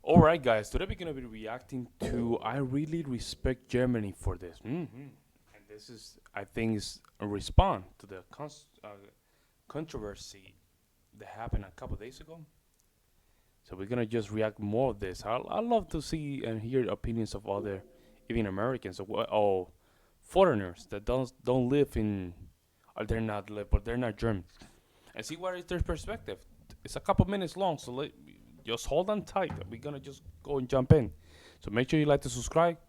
Alright, guys, today we're gonna be reacting to I really respect Germany for this. And this is, I think, is a response to the controversy that happened a couple days ago. So we're gonna just react more of this. I love to see and hear opinions of other, even Americans or foreigners that don't live in, or they're not live, but they're not German, and see what is their perspective. It's a couple minutes long, so just hold on tight. We're gonna just go and jump in. So make sure you like to subscribe.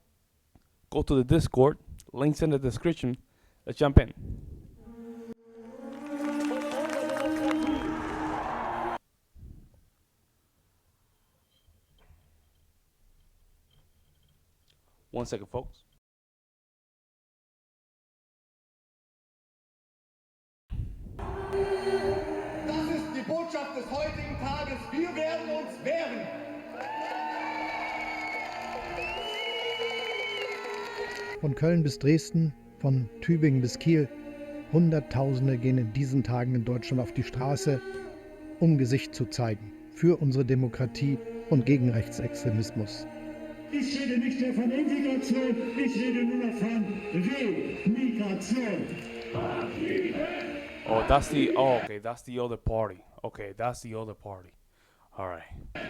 Go to the Discord. Links in the description. Let's jump in. One second, folks. Das ist die Botschaft des heutigen Tages. Wir werden uns wehren. Von Köln bis Dresden, von Tübingen bis Kiel. Hunderttausende gehen in diesen Tagen in Deutschland auf die Straße, um Gesicht zu zeigen für unsere Demokratie und gegen Rechtsextremismus. Ich rede nicht mehr von Integration, ich rede nur noch von Remigration. Oh, that's the. Oh, okay, that's the other party. Okay, that's the other party. All right.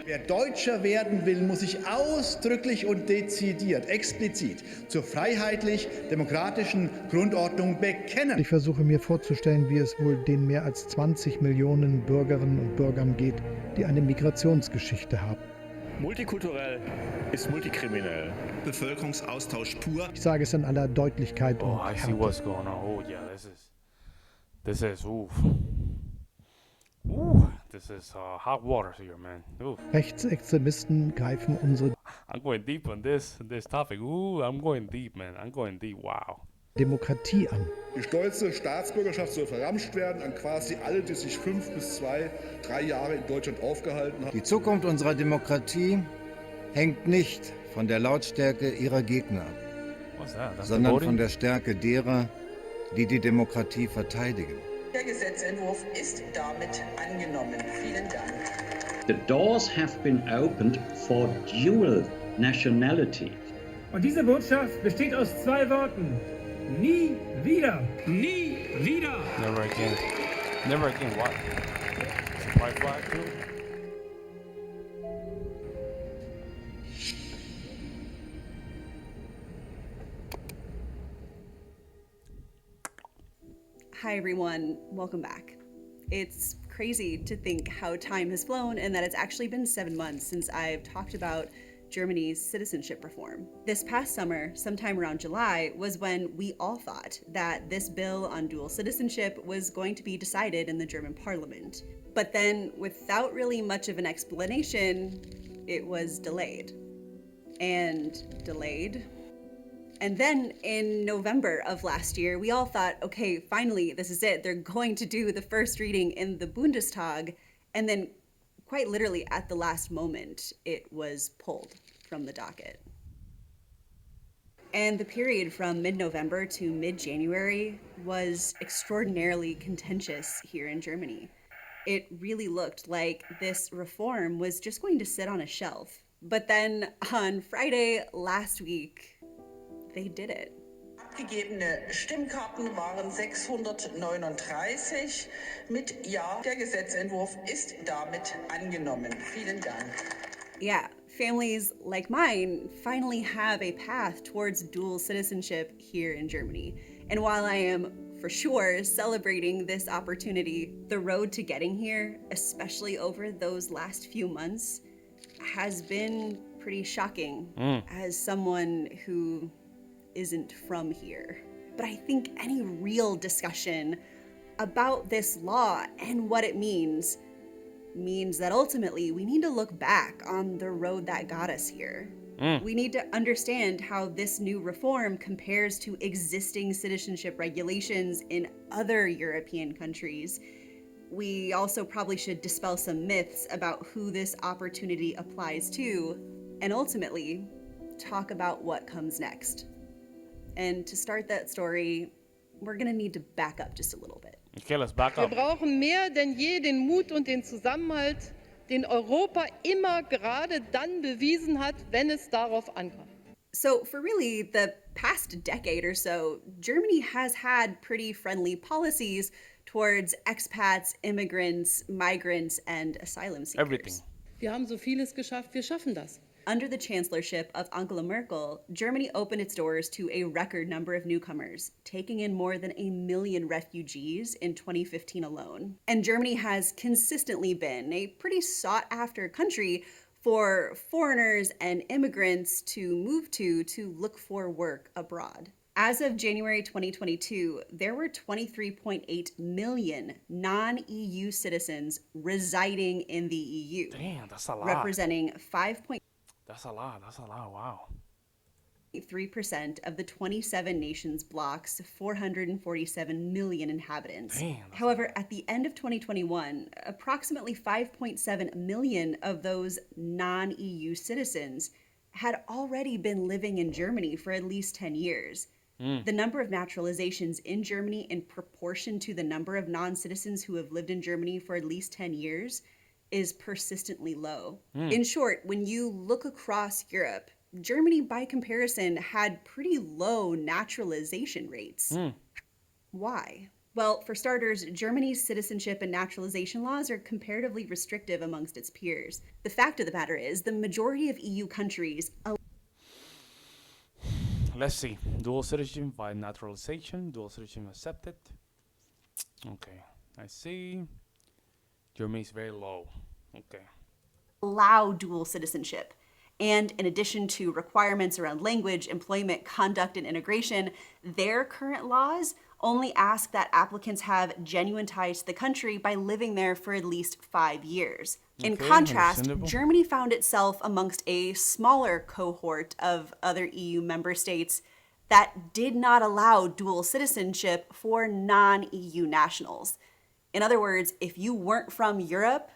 Wer Deutscher werden will, muss sich ausdrücklich und dezidiert, explizit zur freiheitlich-demokratischen Grundordnung bekennen. Ich versuche mir vorzustellen, wie es wohl den mehr als 20 Millionen Bürgerinnen und Bürgern geht, die eine Migrationsgeschichte haben. Multikulturell ist multikriminell. Bevölkerungsaustausch pur. Ich sage es in aller Deutlichkeit Oh, und I see Härte. what's going on. Oh, yeah, this is, oof. This is hot water here, man. Oof. Rechtsextremisten greifen unsere I'm going deep on this topic. Ooh, I'm going deep, man. I'm going deep. Wow. Demokratie an. Die stolze Staatsbürgerschaft soll verramscht werden an quasi alle, die sich 5 bis 2, 3 Jahre in Deutschland aufgehalten haben. Die Zukunft unserer Demokratie hängt nicht von der Lautstärke ihrer Gegner ab, What's that? That's the sondern voting? von der Stärke derer, die die Demokratie verteidigen. Der Gesetzentwurf ist damit angenommen. Vielen Dank. The doors have been opened for dual nationality. Und diese Botschaft besteht aus 2 Worten. Nie wieder. Nie wieder. Never again. Never again. What? Supply flag too? Hi everyone, welcome back. It's crazy to think how time has flown and that it's actually been 7 months since I've talked about Germany's citizenship reform. This past summer, sometime around July, was when we all thought that this bill on dual citizenship was going to be decided in the German parliament. But then, without really much of an explanation, it was delayed. And delayed. And then in November of last year, we all thought, okay, finally, this is it. They're going to do the first reading in the Bundestag. And then quite literally at the last moment, it was pulled from the docket. And the period from mid-November to mid-January was extraordinarily contentious here in Germany. It really looked like this reform was just going to sit on a shelf. But then on Friday last week, they did it. Abgegebene Stimmkarten waren 639 mit Ja. Der Gesetzentwurf ist damit angenommen. Vielen Dank. Yeah, families like mine finally have a path towards dual citizenship here in Germany. And while I am for sure celebrating this opportunity, the road to getting here, especially over those last few months, has been pretty shocking as someone who isn't from here. But I think any real discussion about this law and what it means that ultimately we need to look back on the road that got us here. We need to understand how this new reform compares to existing citizenship regulations in other European countries. We also probably should dispel some myths about who this opportunity applies to, and ultimately talk about what comes next. And to start that story, we're gonna need to back up just a little bit. Okay, let's back Wir up. brauchen mehr denn je den Mut und den Zusammenhalt, den Europa immer gerade dann bewiesen hat, wenn es darauf ankam. So, for really the past decade or so, Germany has had pretty friendly policies towards expats, immigrants, migrants, and asylum seekers. Everything. Wir haben so vieles geschafft, wir schaffen das. Under the chancellorship of Angela Merkel, Germany opened its doors to a record number of newcomers, taking in more than 1 million refugees in 2015 alone. And Germany has consistently been a pretty sought-after country for foreigners and immigrants to move to look for work abroad. As of January 2022, there were 23.8 million non-EU citizens residing in the EU. Damn, that's a lot. Representing 5.3% That's a lot. Wow. of the 27 nations bloc's 447 million inhabitants. Damn, However, at the end of 2021, approximately 5.7 million of those non-EU citizens had already been living in Germany for at least 10 years. The number of naturalizations in Germany in proportion to the number of non-citizens who have lived in Germany for at least 10 years is persistently low. In short, when you look across Europe, Germany, by comparison, had pretty low naturalization rates. Why? Well, for starters, Germany's citizenship and naturalization laws are comparatively restrictive amongst its peers. The fact of the matter is, the majority of EU countries Let's see. Dual citizenship by naturalization. Dual citizenship accepted. Okay. I see. Germany is very low. Okay. allow dual citizenship. And in addition to requirements around language, employment, conduct, and integration, their current laws only ask that applicants have genuine ties to the country by living there for at least 5 years. In contrast, Germany found itself amongst a smaller cohort of other EU member states that did not allow dual citizenship for non-EU nationals. In other words, if you weren't from Europe,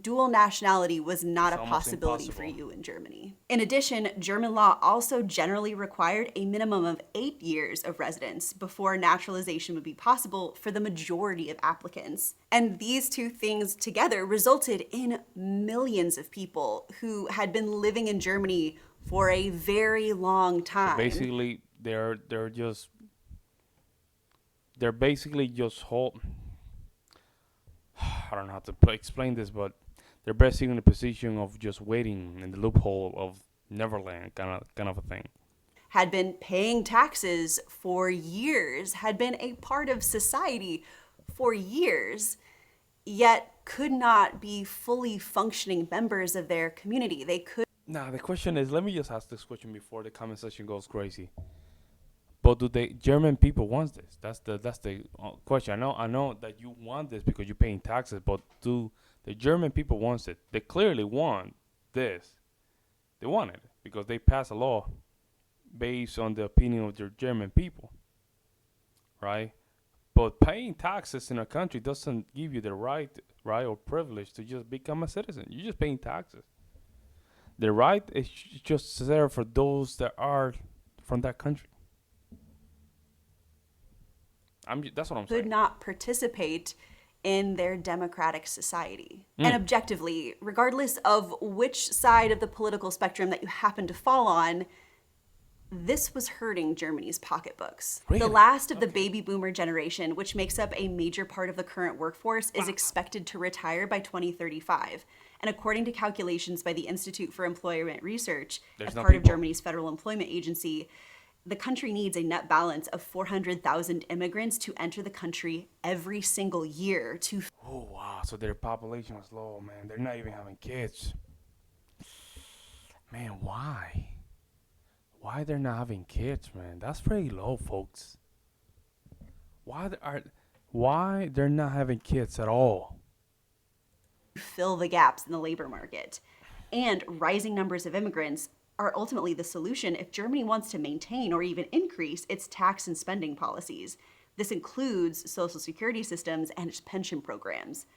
dual nationality was not a possibility for you in Germany. In addition, German law also generally required a minimum of 8 years of residence before naturalization would be possible for the majority of applicants. And these two things together resulted in millions of people who had been living in Germany for a very long time. So basically, they're basically just whole. I don't know how to explain this, but they're basically in a position of just waiting in the loophole of Neverland, kind of a thing. Had been paying taxes for years, had been a part of society for years, yet could not be fully functioning members of their community. They could. Now the question is, let me just ask this question before the comment section goes crazy. But do the German people want this? That's the question. I know that you want this because you're paying taxes, but do the German people want it? They clearly want this. They want it because they pass a law based on the opinion of the German people, right? But paying taxes in a country doesn't give you the right or privilege to just become a citizen. You're just paying taxes. The right is just there for those that are from that country. That's what I'm saying. Could not participate in their democratic society. And objectively, regardless of which side of the political spectrum that you happen to fall on, this was hurting Germany's pocketbooks. Really? The last of the baby boomer generation, which makes up a major part of the current workforce, is expected to retire by 2035. And according to calculations by the Institute for Employment Research, as part of Germany's Federal Employment Agency, the country needs a net balance of 400,000 immigrants to enter the country every single year to... Oh, wow. So their population is low, man. They're not even having kids. Man, why? Why they're not having kids, man? That's pretty low, folks. Why they're not having kids at all? Fill the gaps in the labor market. And rising numbers of immigrants are ultimately the solution if Germany wants to maintain or even increase its tax and spending policies. This includes social security systems and its pension programs.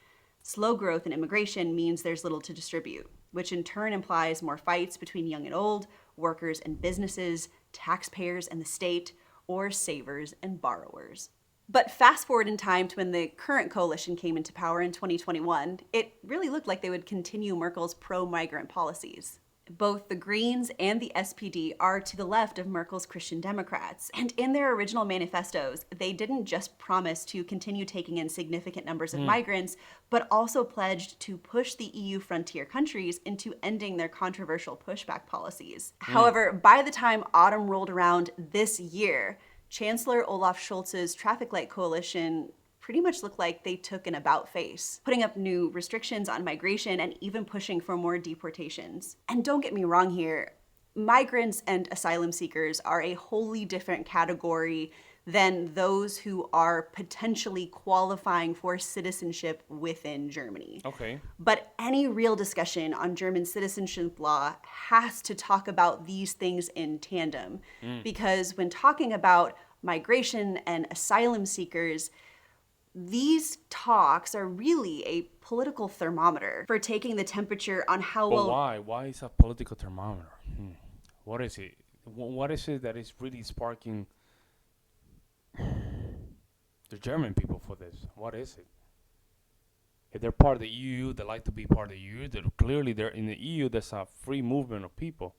Slow growth in immigration means there's little to distribute, which in turn implies more fights between young and old, workers and businesses, taxpayers and the state, or savers and borrowers. But fast forward in time to when the current coalition came into power in 2021, it really looked like they would continue Merkel's pro-migrant policies. Both the Greens and the SPD are to the left of Merkel's Christian Democrats. And in their original manifestos, they didn't just promise to continue taking in significant numbers of migrants, but also pledged to push the EU frontier countries into ending their controversial pushback policies. However, by the time autumn rolled around this year, Chancellor Olaf Scholz's traffic light coalition pretty much looked like they took an about face, putting up new restrictions on migration and even pushing for more deportations. And don't get me wrong here, migrants and asylum seekers are a wholly different category than those who are potentially qualifying for citizenship within Germany. Okay. But any real discussion on German citizenship law has to talk about these things in tandem, because when talking about migration and asylum seekers, these talks are really a political thermometer for taking the temperature on how But well... why? Why is a political thermometer? What is it? What is it that is really sparking the German people for this? What is it? If they're part of the EU, they like to be part of the EU. Clearly, they're in the EU. There's a free movement of people.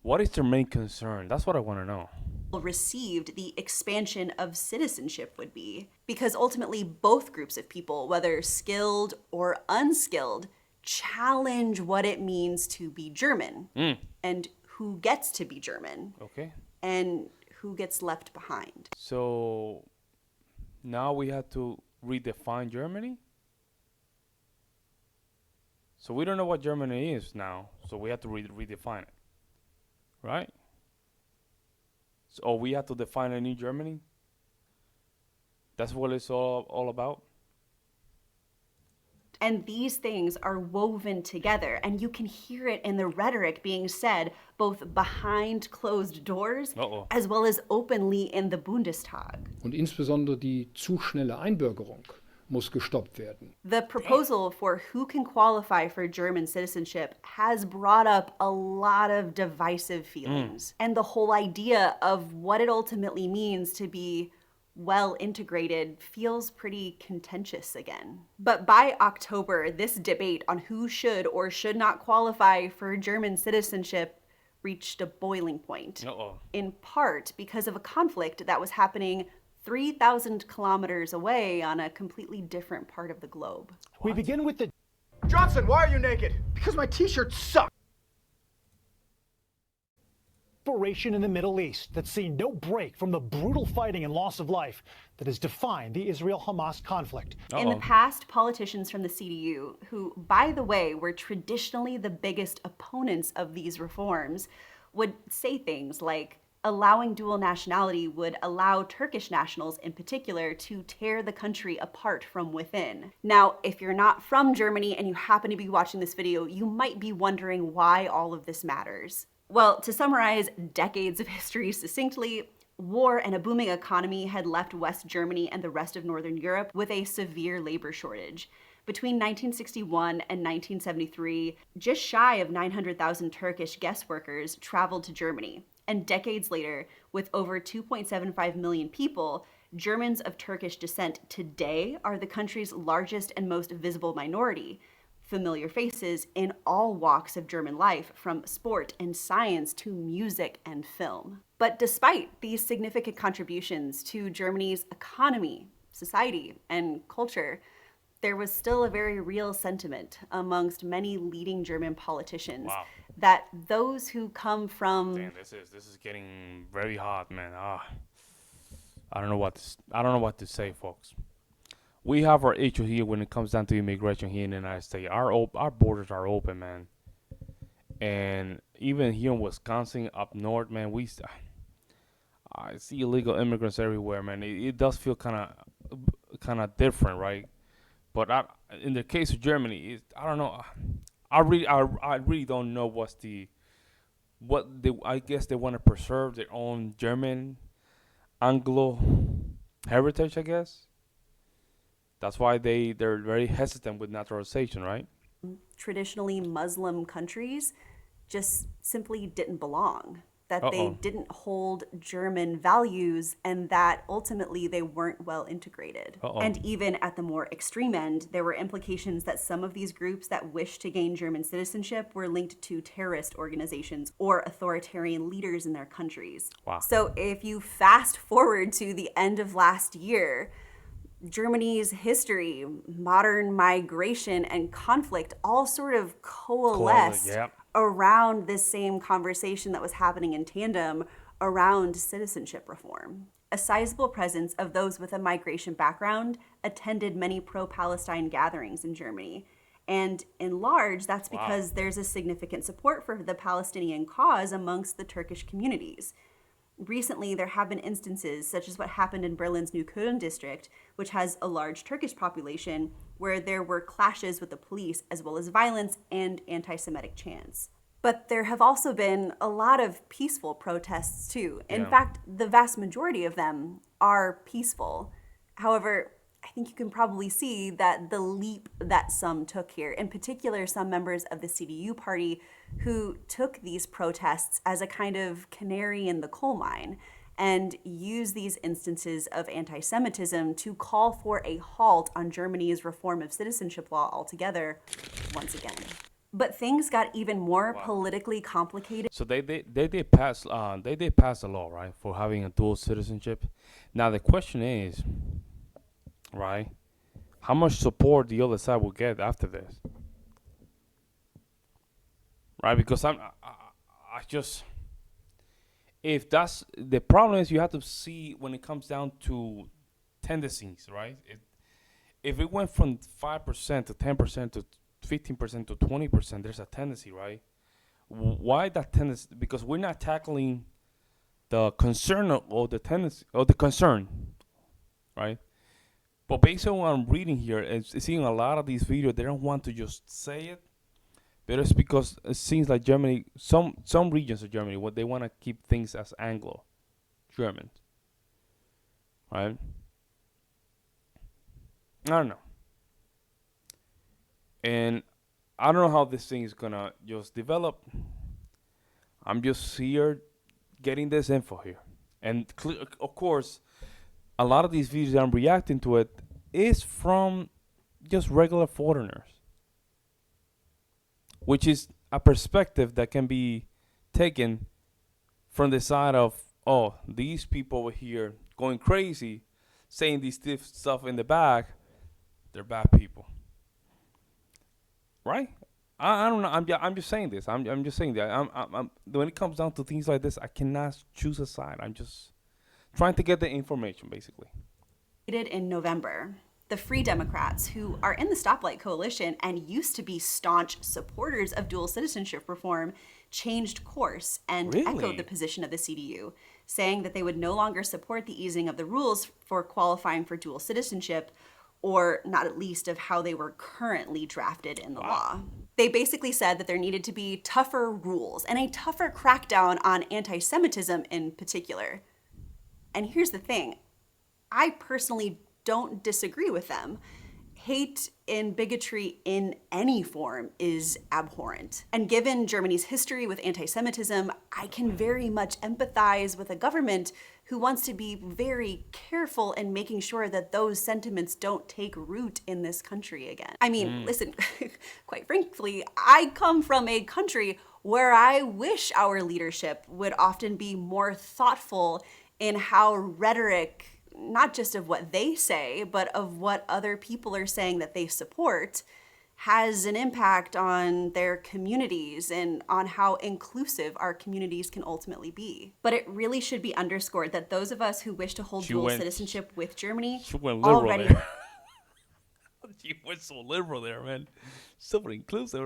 What is their main concern? That's what I want to know. Received the expansion of citizenship would be, because ultimately both groups of people, whether skilled or unskilled, challenge what it means to be German and who gets to be German. Okay. And who gets left behind. So now we have to redefine Germany? So we don't know what Germany is now, so we have to redefine it, right? So we have to define a new Germany? That's what it's all about? And these things are woven together, and you can hear it in the rhetoric being said both behind closed doors as well as openly in the Bundestag. Und insbesondere die zu schnelle Einbürgerung muss gestoppt werden. The proposal for who can qualify for German citizenship has brought up a lot of divisive feelings. And the whole idea of what it ultimately means to be well integrated feels pretty contentious again. But by October, this debate on who should or should not qualify for German citizenship reached a boiling point. In part because of a conflict that was happening 3,000 kilometers away on a completely different part of the globe. We begin with the... Johnson, why are you naked? Because my t-shirt sucks. Operation in the Middle East that's seen no break from the brutal fighting and loss of life that has defined the Israel-Hamas conflict. In the past, politicians from the CDU, who, by the way, were traditionally the biggest opponents of these reforms, would say things like, allowing dual nationality would allow Turkish nationals in particular to tear the country apart from within. Now, if you're not from Germany and you happen to be watching this video, you might be wondering why all of this matters. Well, to summarize decades of history succinctly, war and a booming economy had left West Germany and the rest of Northern Europe with a severe labor shortage. Between 1961 and 1973, just shy of 900,000 Turkish guest workers traveled to Germany. And decades later, with over 2.75 million people, Germans of Turkish descent today are the country's largest and most visible minority. Familiar faces in all walks of German life, from sport and science to music and film. But despite these significant contributions to Germany's economy, society, and culture, there was still a very real sentiment amongst many leading German politicians that those who come from... Damn, this is getting very hot, man. I don't know what to say, folks. We have our issue here when it comes down to immigration here in the United States. Our borders are open, man. And even here in Wisconsin, up north, man, I see illegal immigrants everywhere, man. It does feel kind of different, right? But in the case of Germany, I don't know. I really don't know I guess they want to preserve their own German Anglo heritage, I guess. That's why they're very hesitant with naturalization, right? Traditionally Muslim countries just simply didn't belong. that they didn't hold German values and that ultimately they weren't well integrated. And even at the more extreme end, there were implications that some of these groups that wished to gain German citizenship were linked to terrorist organizations or authoritarian leaders in their countries. Wow. So if you fast forward to the end of last year, Germany's history, modern migration, and conflict all sort of coalesced around this same conversation that was happening in tandem around citizenship reform. A sizable presence of those with a migration background attended many pro-Palestine gatherings in Germany. And in large, that's because there's a significant support for the Palestinian cause amongst the Turkish communities. Recently, there have been instances, such as what happened in Berlin's Neukölln district, which has a large Turkish population, where there were clashes with the police, as well as violence and anti-Semitic chants. But there have also been a lot of peaceful protests, too. In fact, the vast majority of them are peaceful. However, I think you can probably see that the leap that some took here, in particular some members of the CDU party who took these protests as a kind of canary in the coal mine and used these instances of anti-Semitism to call for a halt on Germany's reform of citizenship law altogether once again. But things got even more politically complicated. So they did pass a law, right, for having a dual citizenship. Now the question is, right, how much support the other side will get after this, right? Because I just, if that's the problem, is you have to see when it comes down to tendencies, right? If it went from 5% to 10% to 15% to 20%, there's a tendency, right? Why that tendency? Because we're not tackling the concern or the tendency or the concern, right? But based on what I'm reading here and seeing a lot of these videos, they don't want to just say it, but it's because it seems like Germany, some regions of Germany, what they want to keep things as Anglo-German, right? I don't know. And I don't know how this thing is going to just develop. I'm just here getting this info here. And of course, a lot of these videos that I'm reacting to it is from just regular foreigners, which is a perspective that can be taken from the side of, oh, these people over here going crazy, saying these stuff in the back, they're bad people. Right? I don't know. I'm just saying this. I'm just saying that. I'm when it comes down to things like this, I cannot choose a side. I'm just trying to get the information, basically. In November, the Free Democrats, who are in the Stoplight Coalition and used to be staunch supporters of dual citizenship reform, changed course and echoed the position of the CDU, saying that they would no longer support the easing of the rules for qualifying for dual citizenship, or not at least of how they were currently drafted in the law. They basically said that there needed to be tougher rules and a tougher crackdown on anti-Semitism in particular. And here's the thing, I personally don't disagree with them. Hate and bigotry in any form is abhorrent. And given Germany's history with anti-Semitism, I can very much empathize with a government who wants to be very careful in making sure that those sentiments don't take root in this country again. I mean, listen, quite frankly, I come from a country where I wish our leadership would often be more thoughtful in how rhetoric, not just of what they say, but of what other people are saying that they support, has an impact on their communities and on how inclusive our communities can ultimately be. But it really should be underscored that those of us who wish to hold dual citizenship with Germany already... She went so liberal there, man. So inclusive.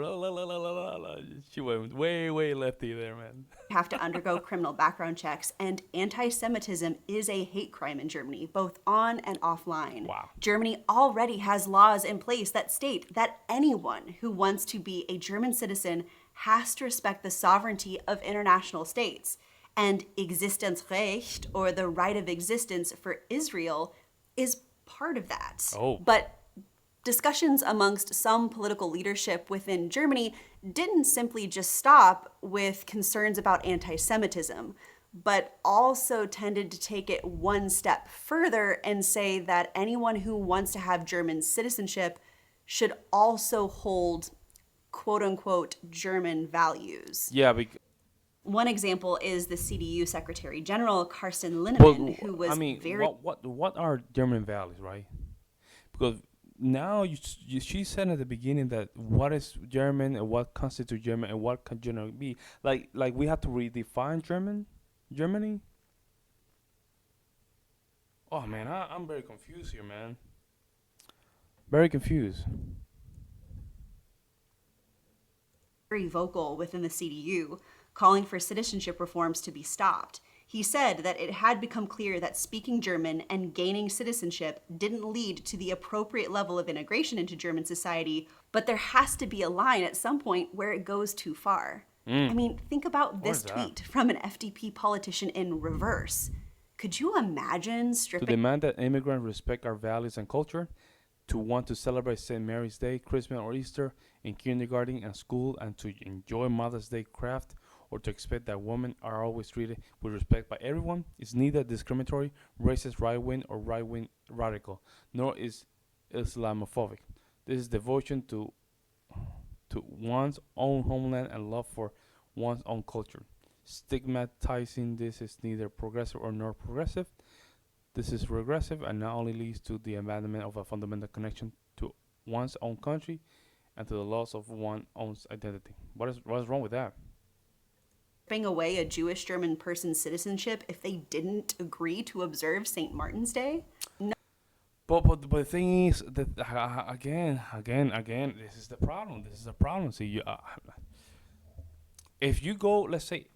She went way, way lefty there, man. Have to undergo criminal background checks, and anti-Semitism is a hate crime in Germany, both on and offline. Wow. Germany already has laws in place that state that anyone who wants to be a German citizen has to respect the sovereignty of international states. And Existenzrecht, or the right of existence for Israel, is part of that. Oh. But Discussions amongst some political leadership within Germany didn't simply just stop with concerns about anti-Semitism, but also tended to take it one step further and say that anyone who wants to have German citizenship should also hold quote-unquote German values. Yeah, one example is the CDU Secretary General Carsten Linnemann, who was what are German values, right? Because now she said at the beginning that what is German and what constitutes German and what can generally be like we have to redefine Germany. Oh man, I'm very confused here, man. Very confused. Very vocal within the CDU, calling for citizenship reforms to be stopped. He said that it had become clear that speaking German and gaining citizenship didn't lead to the appropriate level of integration into German society, but there has to be a line at some point where it goes too far. I mean, think about this tweet from an FDP politician in reverse. Could you imagine stripping... To demand that immigrants respect our values and culture, to want to celebrate St. Mary's Day, Christmas, or Easter in kindergarten and school, and to enjoy Mother's Day craft, or to expect that women are always treated with respect by everyone is neither discriminatory, racist, right-wing, or right-wing radical, nor is Islamophobic. This is devotion to one's own homeland and love for one's own culture. Stigmatizing this is neither progressive or nor progressive. This is regressive and not only leads to the abandonment of a fundamental connection to one's own country and to the loss of one's own identity. What is wrong with that? Away a Jewish German person's citizenship if they didn't agree to observe St. Martin's Day? No. But the thing is that again, this is the problem. This is the problem. See, if you go, let's say,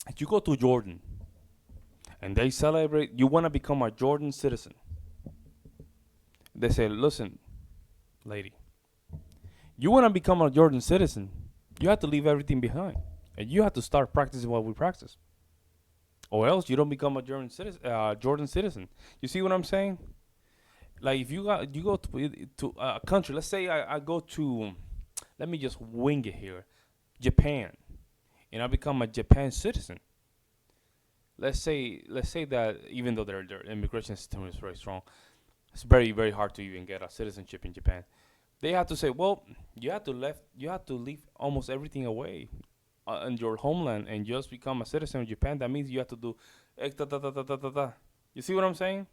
if you go to Jordan and they celebrate, you want to become a Jordan citizen. They say, listen, lady, you want to become a Jordan citizen, you have to leave everything behind. And you have to start practicing what we practice. Or else you don't become a Jordan citizen. You see what I'm saying? Like if you go to a country, let's say I go to, let me just wing it here, Japan, and I become a Japan citizen. Let's say that even though their immigration system is very strong, it's very, very hard to even get a citizenship in Japan. They have to say, well, you have to leave almost everything away in your homeland and just become a citizen of Japan. That means you have to do You see what I'm saying?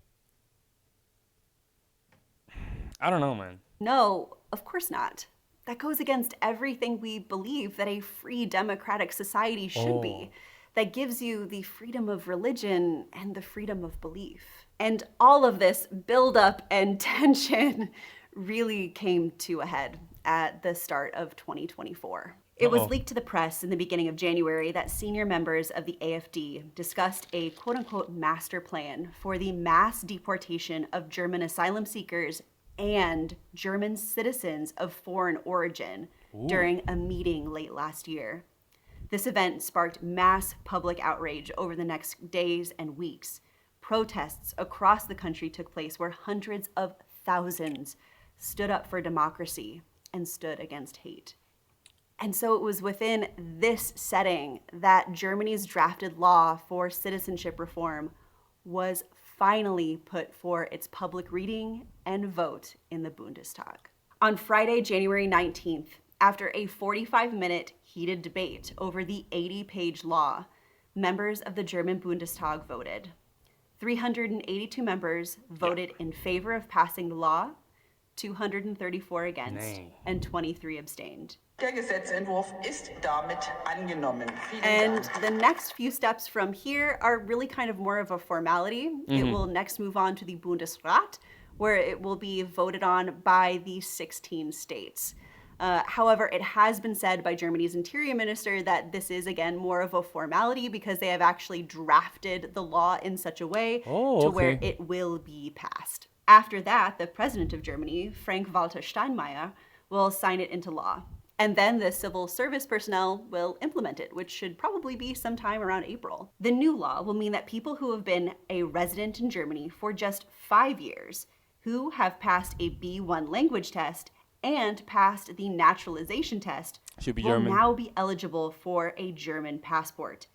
I don't know, man. No, of course not. That goes against everything we believe that a free democratic society should be. That gives you the freedom of religion and the freedom of belief. And all of this buildup and tension really came to a head at the start of 2024. It was leaked to the press in the beginning of January that senior members of the AfD discussed a quote-unquote master plan for the mass deportation of German asylum seekers and German citizens of foreign origin during a meeting late last year. This event sparked mass public outrage over the next days and weeks. Protests across the country took place where hundreds of thousands stood up for democracy and stood against hate. And so it was within this setting that Germany's drafted law for citizenship reform was finally put for its public reading and vote in the Bundestag. On Friday, January 19th, after a 45-minute heated debate over the 80-page law, members of the German Bundestag voted. 382 members voted in favor of passing the law, 234 against, and 23 abstained. Der Gesetzentwurf ist damit angenommen. And the next few steps from here are really kind of more of a formality. It will next move on to the Bundesrat, where it will be voted on by the 16 states. However, it has been said by Germany's interior minister that this is, again, more of a formality because they have actually drafted the law in such a way to where it will be passed. After that, the president of Germany, Frank-Walter Steinmeier, will sign it into law. And then the civil service personnel will implement it, which should probably be sometime around April. The new law will mean that people who have been a resident in Germany for just 5 years who have passed a B1 language test and passed the naturalization test Should be will German. now be eligible for a German passport.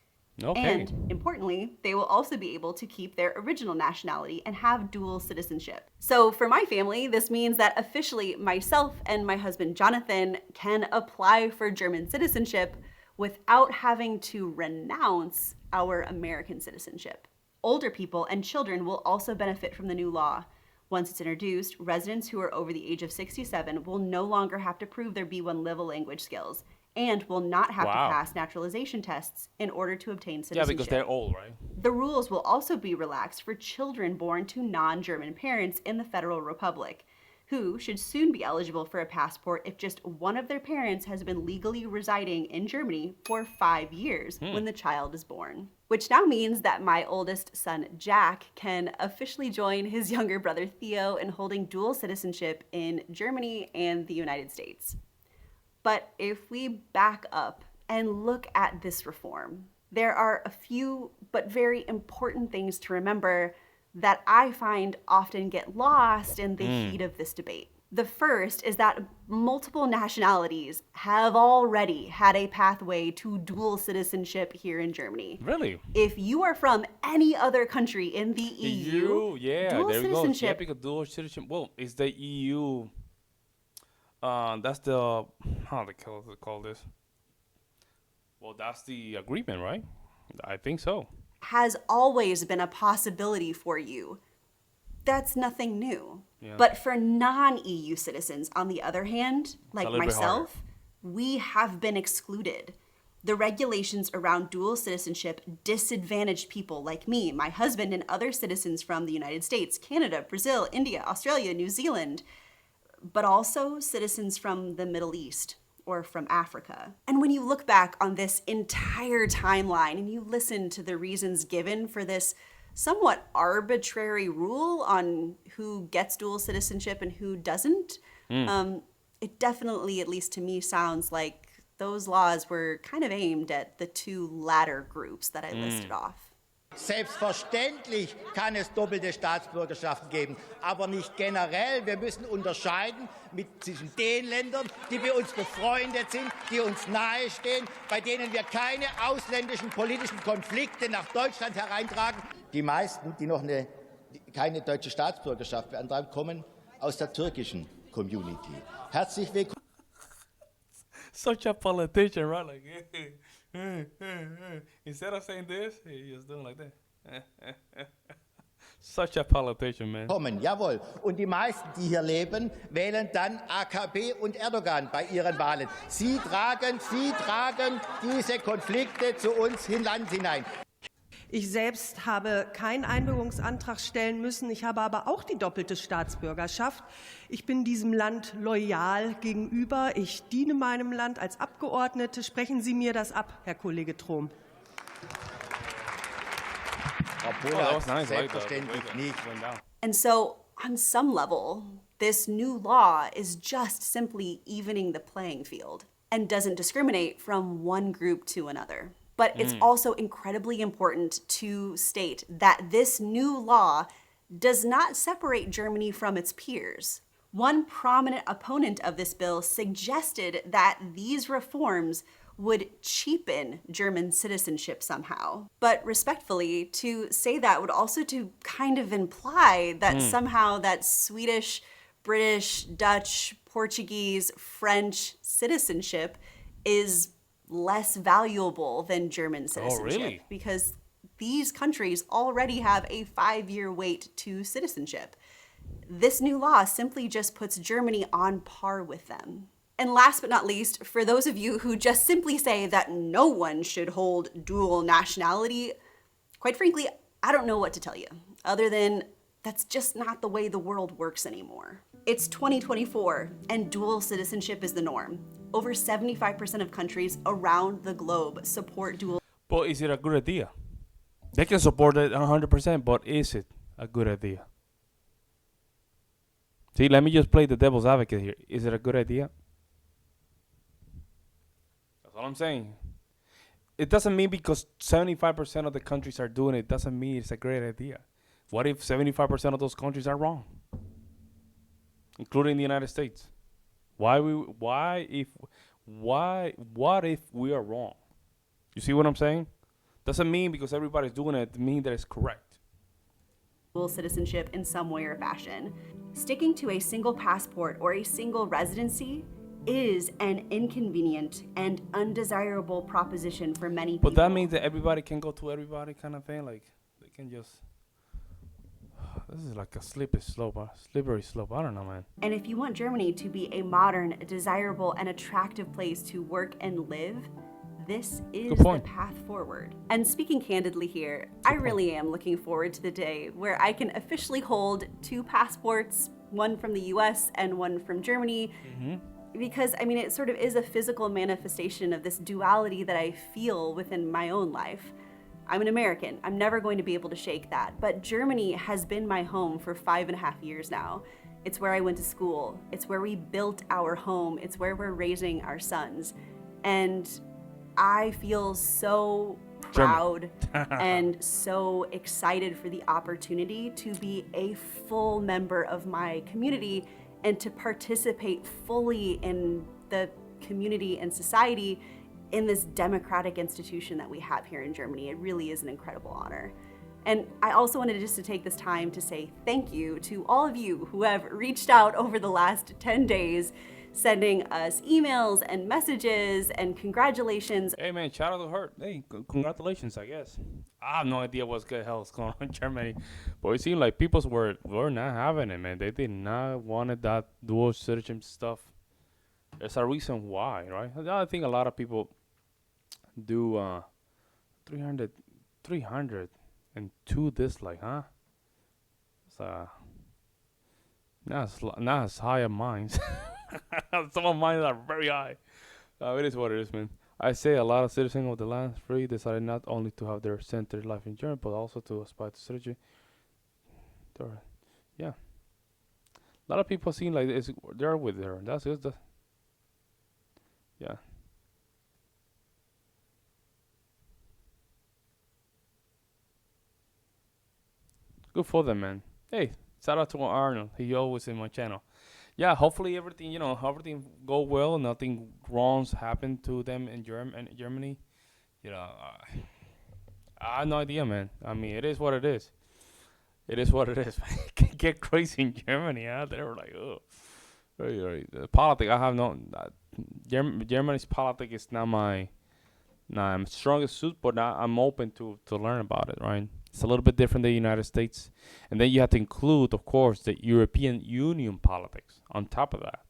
Okay. And importantly, they will also be able to keep their original nationality and have dual citizenship. So for my family, this means that officially myself and my husband Jonathan can apply for German citizenship without having to renounce our American citizenship. Older people and children will also benefit from the new law. Once it's introduced, residents who are over the age of 67 will no longer have to prove their B1 level language skills and will not have to pass naturalization tests in order to obtain citizenship. Yeah, because they're old, right? The rules will also be relaxed for children born to non-German parents in the Federal Republic, who should soon be eligible for a passport if just one of their parents has been legally residing in Germany for 5 years when the child is born. Which now means that my oldest son, Jack, can officially join his younger brother, Theo, in holding dual citizenship in Germany and the United States. But if we back up and look at this reform, there are a few but very important things to remember that I find often get lost in the heat of this debate. The first is that multiple nationalities have already had a pathway to dual citizenship here in Germany. Really? If you are from any other country in the EU, yeah, dual there we go. Yeah, citizenship because dual citizenship. Well, it's the EU. That's the how they call this? Well, that's the agreement, right? I think so. has always been a possibility for you. That's nothing new. Yeah. But for non-EU citizens, on the other hand, like little bit harder. myself, we have been excluded. The regulations around dual citizenship disadvantage people like me, my husband, and other citizens from the United States, Canada, Brazil, India, Australia, New Zealand, but also citizens from the Middle East or from Africa. And when you look back on this entire timeline and you listen to the reasons given for this somewhat arbitrary rule on who gets dual citizenship and who doesn't, it definitely, at least to me, sounds like those laws were kind of aimed at the two latter groups that I listed off. Selbstverständlich kann es doppelte Staatsbürgerschaften geben, aber nicht generell. Wir müssen unterscheiden zwischen den Ländern, die bei uns befreundet sind, die uns nahestehen, bei denen wir keine ausländischen politischen Konflikte nach Deutschland hereintragen. Die meisten, die noch keine deutsche Staatsbürgerschaft beantragen, kommen aus der türkischen Community. Herzlich willkommen. Such a politician, right? Like, instead of saying this, he's just doing like that. Such a politician, man. Kommen, jawohl. Und die meisten, die hier leben, wählen dann AKP und Erdogan bei ihren Wahlen. Sie tragen diese Konflikte zu uns in Land hinein. Ich selbst habe keinen Einbürgerungsantrag stellen müssen. Ich habe aber auch die doppelte Staatsbürgerschaft. Ich bin diesem Land loyal gegenüber. Ich diene meinem Land als Abgeordnete. Sprechen Sie mir das ab, Herr Kollege Trom. Selbstverständlich nicht. And so, on some level, this new law is just simply evening the playing field and doesn't discriminate from one group to another. But it's also incredibly important to state that this new law does not separate Germany from its peers. One prominent opponent of this bill suggested that these reforms would cheapen German citizenship somehow. But respectfully, to say that would also to kind of imply that somehow that Swedish, British, Dutch, Portuguese, French citizenship is less valuable than German citizenship. Oh, really? Because these countries already have a 5-year wait to citizenship. This new law simply just puts Germany on par with them. And last but not least, for those of you who just simply say that no one should hold dual nationality, quite frankly, I don't know what to tell you, other than that's just not the way the world works anymore. It's 2024, and dual citizenship is the norm. Over 75% of countries around the globe support dual. But is it a good idea? They can support it 100%, but is it a good idea? See, let me just play the devil's advocate here. Is it a good idea? That's all I'm saying. It doesn't mean because 75% of the countries are doing it, doesn't mean it's a great idea. What if 75% of those countries are wrong? including the United States. What if we are wrong? You see what I'm saying? Doesn't mean because everybody's doing it mean that it's correct. Dual citizenship in some way or fashion. Sticking to a single passport or a single residency is an inconvenient and undesirable proposition for many people. But that means that everybody can go to everybody kind of thing. Like they can just. This is like a slippery slope. I don't know, man. And if you want Germany to be a modern, desirable, and attractive place to work and live, this is the path forward. And speaking candidly here, I really am looking forward to the day where I can officially hold 2 passports, one from the US and one from Germany. Because, I mean, it sort of is a physical manifestation of this duality that I feel within my own life. I'm an American. I'm never going to be able to shake that. But Germany has been my home for 5.5 years now. It's where I went to school. It's where we built our home. It's where we're raising our sons. And I feel so proud and so excited for the opportunity to be a full member of my community and to participate fully in the community and society in this democratic institution that we have here in Germany. It really is an incredible honor. And I also wanted just to take this time to say thank you to all of you who have reached out over the last 10 days, sending us emails and messages and congratulations. Hey man, shout out to her. Hey, congratulations, I guess. I have no idea what the hell is going on in Germany. But it seemed like people were not having it, man. They did not want that dual citizenship stuff. There's a reason why, right? I think a lot of people do 302 dislike, huh? It's not as high as mine. Some of mine are very high. It is what it is, man. I say a lot of citizens of the land free decided not only to have their centered life in Germany, but also to aspire to citizenship. Yeah. A lot of people seem like they're with her. That's just yeah. Good for them, man. Hey, shout out to Arnold. He always in my channel. Yeah, hopefully everything go well. Nothing wrongs happen to them in Germany. I have no idea, man. I mean, it is what it is. It is what it is. It can get crazy in Germany. Huh? They were like, oh, very. The politics. I have no. Germany's politics is not my strongest suit, but I'm open to learn about it. Right. It's a little bit different than the United States. And then you have to include, of course, the European Union politics on top of that.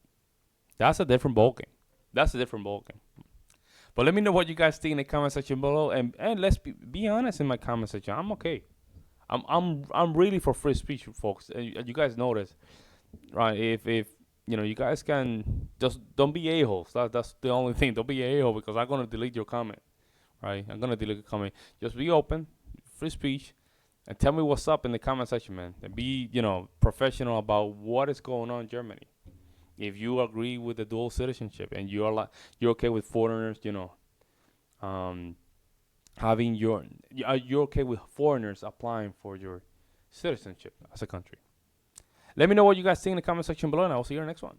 That's a different ballgame. But let me know what you guys think in the comment section below. And let's be honest in my comment section. I'm okay. I'm really for free speech, folks. And you guys know this, right? If you guys can just don't be a-holes. That's the only thing. Don't be a-hole because I'm gonna delete your comment, right? I'm gonna delete your comment. Just be open. Free speech, and tell me what's up in the comment section, man. And be, professional about what is going on in Germany. If you agree with the dual citizenship and you're okay with foreigners, you're okay with foreigners applying for your citizenship as a country. Let me know what you guys think in the comment section below, and I'll see you in the next one.